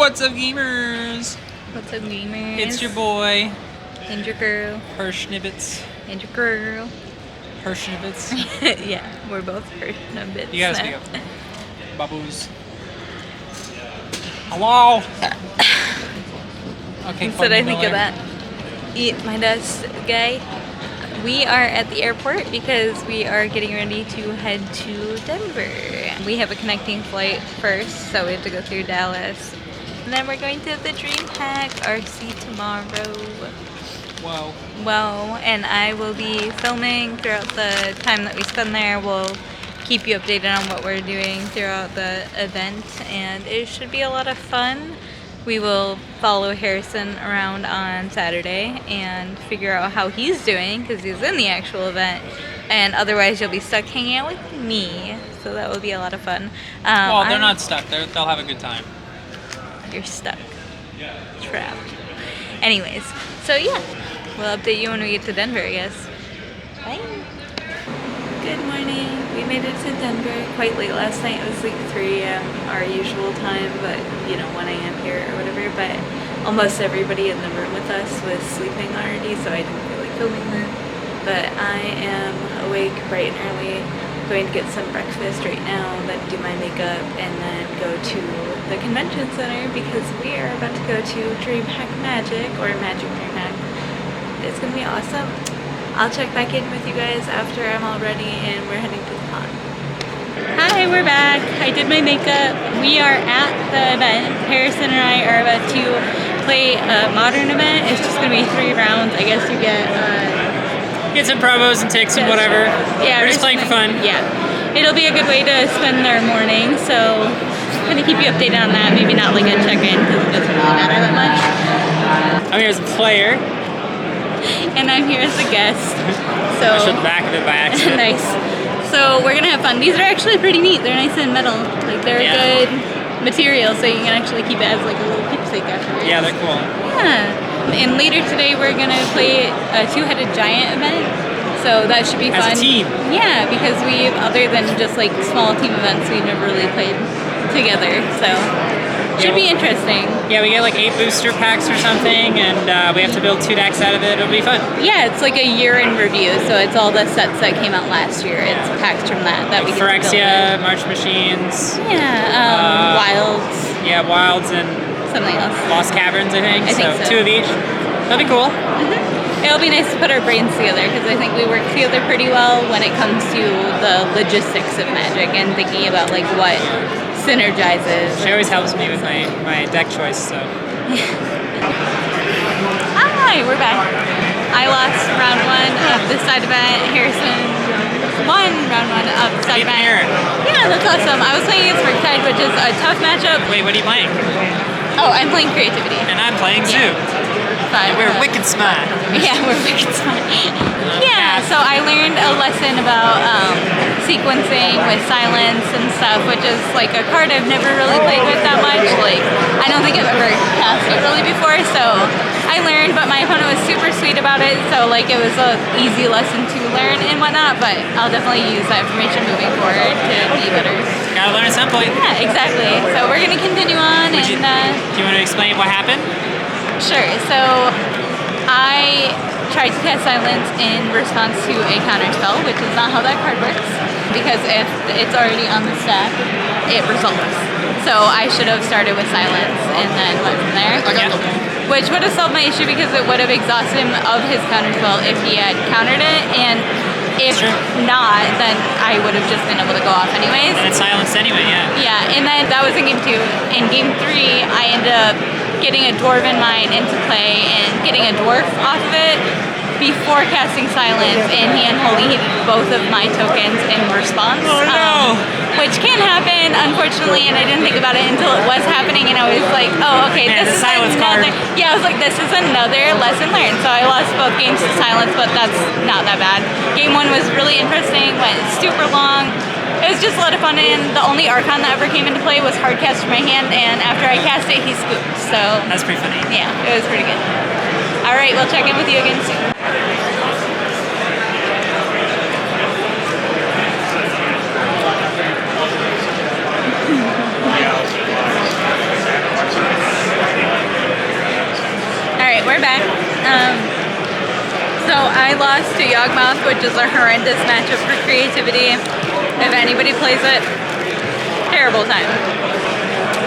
What's up, gamers? What's up, gamers? It's your boy. And your girl. Herschnibbits. And your girl. Herschnibbits. Yeah, we're both Herschnibbits. You gotta speak up. Baboos. Hello? Okay, That's what I think of that. Eat my dust guy. We are at the airport because we are getting ready to head to Denver. We have a connecting flight first, so we have to go through Dallas. And then we're going to the DreamHack RC tomorrow. Whoa. Whoa, and I will be filming throughout the time that we spend there. We'll keep you updated on what we're doing throughout the event, and it should be a lot of fun. We will follow Harrison around on Saturday and figure out how he's doing because he's in the actual event, and otherwise you'll be stuck hanging out with me, so that will be a lot of fun. Well, they're not stuck. They'll have a good time. You're stuck. Trapped. Anyways, so yeah, we'll update you when we get to Denver, I guess. Bye. Good morning. We made it to Denver quite late last night. It was like 3 a.m. our usual time, but you know, 1 a.m. here or whatever. But almost everybody in the room with us was sleeping already, so I didn't feel like filming them. But I am awake bright and early, going to get some breakfast right now, then do my makeup, and then go to the convention center because we are about to go to DreamHack Magic, or Magic DreamHack. It's gonna be awesome. I'll check back in with you guys after I'm all ready and we're heading to the con. Hi, we're back. I did my makeup. We are at the event. Harrison and I are about to play a modern event. It's just gonna be 3 rounds. I guess you get some promos and ticks and whatever. Yeah, we're just playing for fun. Yeah. It'll be a good way to spend our morning, so I'm gonna keep you updated on that. Maybe not like a check-in because it doesn't really matter that much. I'm here as a player. And I'm here as a guest. So I showed the back of it by accident. Nice. So we're gonna have fun. These are actually pretty neat. They're nice and metal. Like they're good material, so you can actually keep it as like a little keepsake afterwards. Yeah, they're cool. Yeah. And later today we're gonna play a 2-headed giant event. So that should be fun. As a team. Yeah, because we've, other than just like small team events, we've never really played together. So should be interesting. Yeah, we get like 8 booster packs or something, and we have to build 2 decks out of it. It'll be fun. Yeah, it's like a year in review, so it's all the sets that came out last year. It's packs from that we get to build. Phyrexia, March Machines. Yeah, Wilds. Yeah, Wilds and something else. Lost Caverns, I think. So 2 of each. That'll be cool. It'll be nice to put our brains together because I think we work together pretty well when it comes to the logistics of Magic and thinking about like what synergizes. She always helps me with my deck choice, so. Hi, we're back. I lost round 1 of the side event. Harrison won round 1 of the side event. Yeah, that's awesome. I was playing against Riptide, which is a tough matchup. Wait, what are you playing? Oh, I'm playing Creativity. And I'm playing Zoo. But, we're wicked smart. Yeah, we're wicked smart. Yeah, so I learned a lesson about sequencing with silence and stuff, which is like a card I've never really played with that much. Like, I don't think I've ever cast it really before, so I learned, but my opponent was super sweet about it, so like it was an easy lesson to learn and whatnot, but I'll definitely use that information moving forward to be better. Gotta learn at some point. Yeah, exactly. So we're gonna continue on. Do you want to explain what happened? Sure. So I tried to cast Silence in response to a counter spell, which is not how that card works, because if it's already on the stack, it resolves. So I should have started with Silence and then went from there. Which would have solved my issue because it would have exhausted him of his counter spell if he had countered it, and if not, then I would have just been able to go off anyways. And it's silenced anyway, yeah. Yeah, and then that was in game 2. In game 3, I ended up getting a Dwarven Mine into play and getting a Dwarf off of it before casting Silence, and he unholy heated both of my tokens in response. Oh no! Which can happen, unfortunately, and I didn't think about it until it was happening, and I was like, oh, okay, Man, this is Silence another... card. Yeah, I was like, this is another lesson learned. So I lost both games to Silence, but that's not that bad. Game 1 was really interesting, went super long. It was just a lot of fun, and the only Archon that ever came into play was hard cast from my hand, and after I cast it, he scooped, so... That's pretty funny. Yeah, it was pretty good. Alright, we'll check in with you again soon. we're back. So I lost to Yawgmoth, which is a horrendous matchup for creativity. If anybody plays it, terrible time.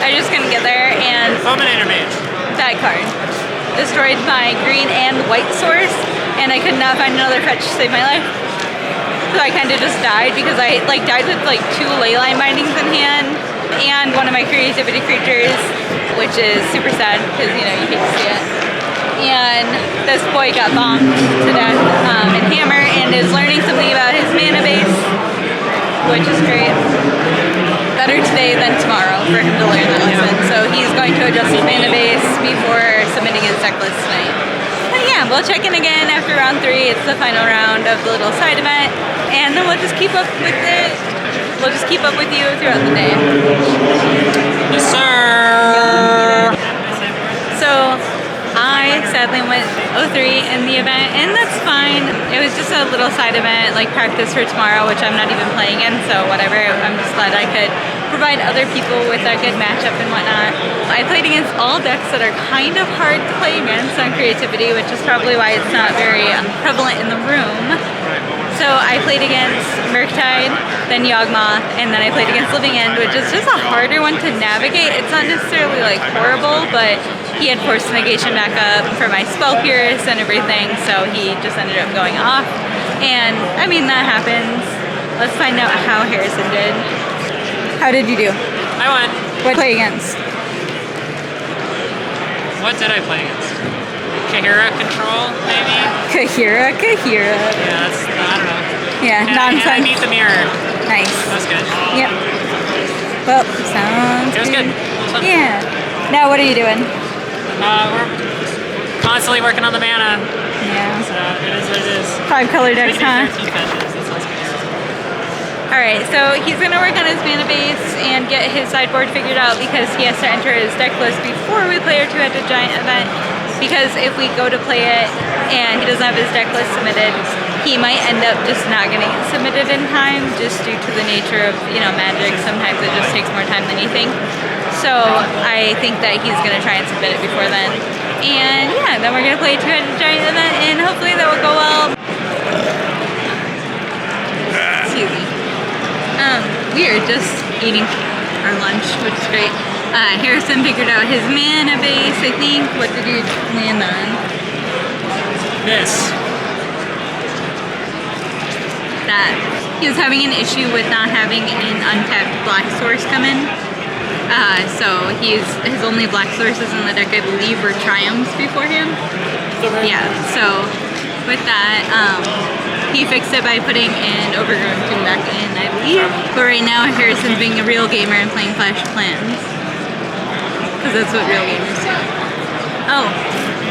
I just couldn't get there, and Fulminator Mage. that card destroyed my green and white source, and I could not find another fetch to save my life. So I kind of just died because I died with 2 Leyline bindings in hand and one of my creativity creatures, which is super sad because you hate to see it. And this boy got bombed to death in Hammer and is learning something about his mana base, which is great. Better today than tomorrow for him to learn that lesson. So he's going to adjust his mana base before submitting his deck list tonight. But yeah, we'll check in again after round 3. It's the final round of the little side event, and then we'll just keep up with it. We'll just keep up with you throughout the day. Yes, sir. So I sadly went 0-3 in the event, and that's fine. It was just a little side event, like practice for tomorrow, which I'm not even playing in, so whatever. I'm just glad I could provide other people with a good matchup and whatnot. I played against all decks that are kind of hard to play against on creativity, which is probably why it's not very prevalent in the room. So I played against Murktide, then Yawgmoth, and then I played against Living End, which is just a harder one to navigate. It's not necessarily horrible, but he had forced negation back up for my Spell Pierce and everything, so he just ended up going off. And I mean, that happens. Let's find out how Harrison did. How did you do? I won. What did you play against? What did I play against? Kahira Control, maybe? Kahira. Yeah, that's, I don't know. Yeah, And I nonsense. beat the mirror. Nice. That was good. Yep. Well, sounds It was good. Yeah. Now what are you doing? We're constantly working on the mana. Yeah. So it is what it is. 5 color decks, We can huh? do 13 fetches. That sounds good. Alright, so he's going to work on his mana base and get his sideboard figured out because he has to enter his deck list before we play our 2-headed giant event. Because if we go to play it and he doesn't have his deck list submitted, he might end up just not getting it submitted in time just due to the nature of, Magic. Sometimes it just takes more time than you think. So I think that he's going to try and submit it before then. And yeah, then we're going to play a 2-headed giant event and hopefully that will go well. Excuse me. We are just eating our lunch, which is great. Harrison figured out his mana base, I think. What did you land on? This. That he was having an issue with not having an untapped black source come in. So his only black sources in the deck, I believe, were Triumphs beforehand. Yeah, so with that, he fixed it by putting an Overgrown Tomb back in, I believe. But right now, Harrison's being a real gamer and playing Clash of Clans. Because that's what real gamers do. Oh,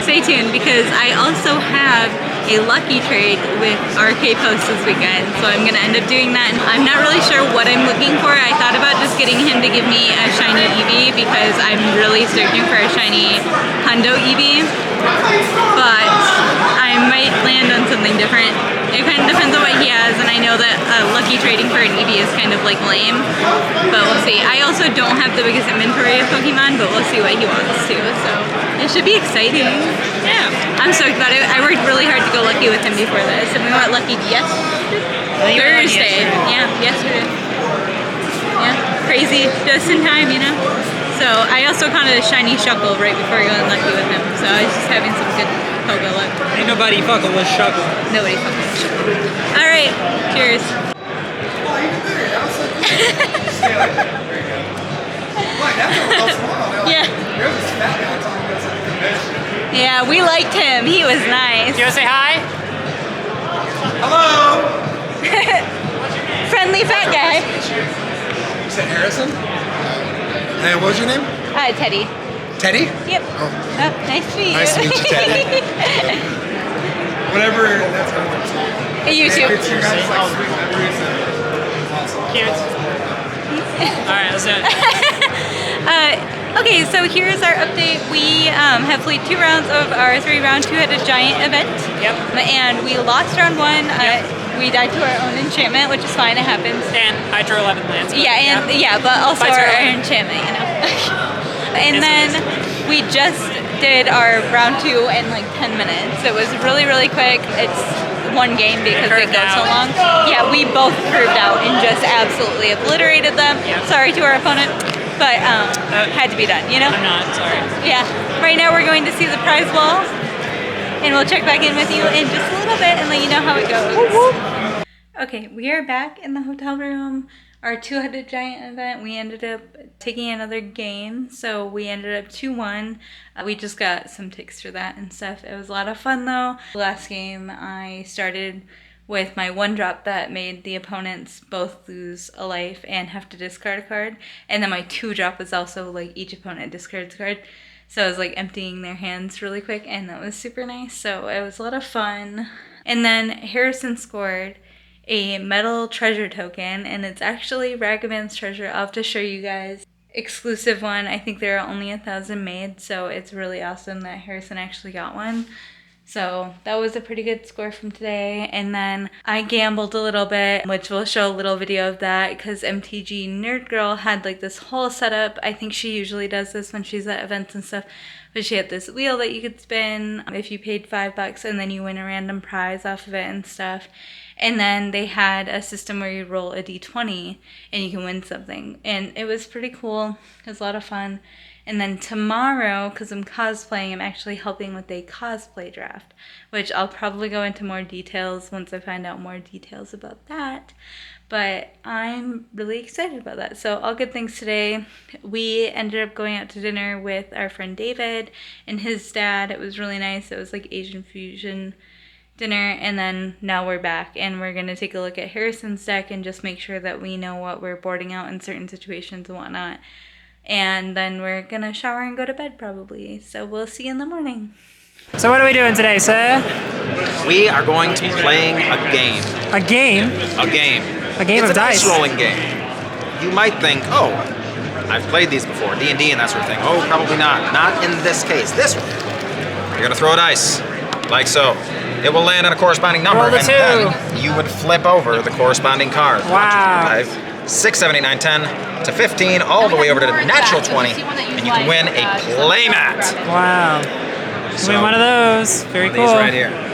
stay tuned, because I also have a lucky trade with RK Post this weekend, so I'm going to end up doing that. And I'm not really sure what I'm looking for. I thought about just getting him to give me a shiny Eevee, because I'm really searching for a shiny Hundo Eevee. But I might land on something different. It kind of depends on what he has, and I know that lucky trading for an Eevee is kind of lame, but we'll see. I also don't have the biggest inventory of Pokemon, but we'll see what he wants to, so it should be exciting. Yeah. I'm stoked about it. I worked really hard to go lucky with him before this, and we went lucky Thursday. Yeah, yesterday. Yeah, crazy, just in time, So I also caught a shiny Shuckle right before I went lucky with him, so I was just having some good Pogo luck. Ain't nobody fucking with Shuckle. Nobody fucking with Shuckle. Alright, cheers. Yeah. Yeah, we liked him. He was nice. You wanna say hi? Hello! Friendly fat guy. You said Harrison? Hey, what was your name? Teddy. Teddy? Yep. Oh. Oh, nice to meet you. Nice to meet you, Teddy. Whatever, that's how it works. YouTube. It's your guys' sweet memories and awesome. Cute. Alright, let's do it. Okay, so here's our update. We have played 2 rounds of our 3-round 2-headed giant event. Yep. And we lost round 1. We died to our own enchantment, which is fine, it happens. And I drew 11 lands. But Yeah, but also Fights our are over. enchantment, And then we just did our round 2 in like 10 minutes. It was really, really quick. It's one game because it goes so long. Yeah, we both curved out and just absolutely obliterated them. Sorry to our opponent, but had to be done, you know? I'm not, sorry. Yeah. Right now we're going to see the prize wall, and we'll check back in with you in just a little bit and let you know how it goes. Okay, we are back in the hotel room. Our two-headed giant event, we ended up taking another game, so we ended up 2-1. We just got some ticks for that and stuff. It was a lot of fun though. Last game I started with my 1-drop that made the opponents both lose a life and have to discard a card. And then my 2-drop was also like each opponent discards a card. So it was like emptying their hands really quick, and that was super nice. So it was a lot of fun. And then Harrison scored a metal treasure token, and it's actually Ragavan's treasure. I'll have to show you guys. Exclusive one. I think there are only 1,000 made, so it's really awesome that Harrison actually got one. So that was a pretty good score from today. And then I gambled a little bit, which we'll show a little video of that, because MTG Nerd Girl had like this whole setup. I think she usually does this when she's at events and stuff, but she had this wheel that you could spin if you paid $5 and then you win a random prize off of it and stuff. And then they had a system where you roll a d20 and you can win something. And it was pretty cool. It was a lot of fun. And then tomorrow, because I'm cosplaying, I'm actually helping with a cosplay draft, which I'll probably go into more details once I find out more details about that. But I'm really excited about that. So all good things today. We ended up going out to dinner with our friend David and his dad. It was really nice. It was like Asian fusion dinner, and then now we're back and we're gonna take a look at Harrison's deck and just make sure that we know what we're boarding out in certain situations and whatnot. And then we're gonna shower and go to bed probably. So we'll see you in the morning. So what are we doing today, sir? We are going to be playing a game. A game? A game. A game it's of a dice. rolling game. You might think, oh, I've played these before, D&D and that sort of thing. Oh, probably not. Not in this case. This one. You're gonna throw a dice, like so. It will land on a corresponding number, Roll the and 2. then you would flip over the corresponding card. Wow. 5, 6, 7, 8, 9, 10 to 15, all the way over to the natural 20, and you can win a playmat. Wow. So, Win one of those. Very one of cool. these right here.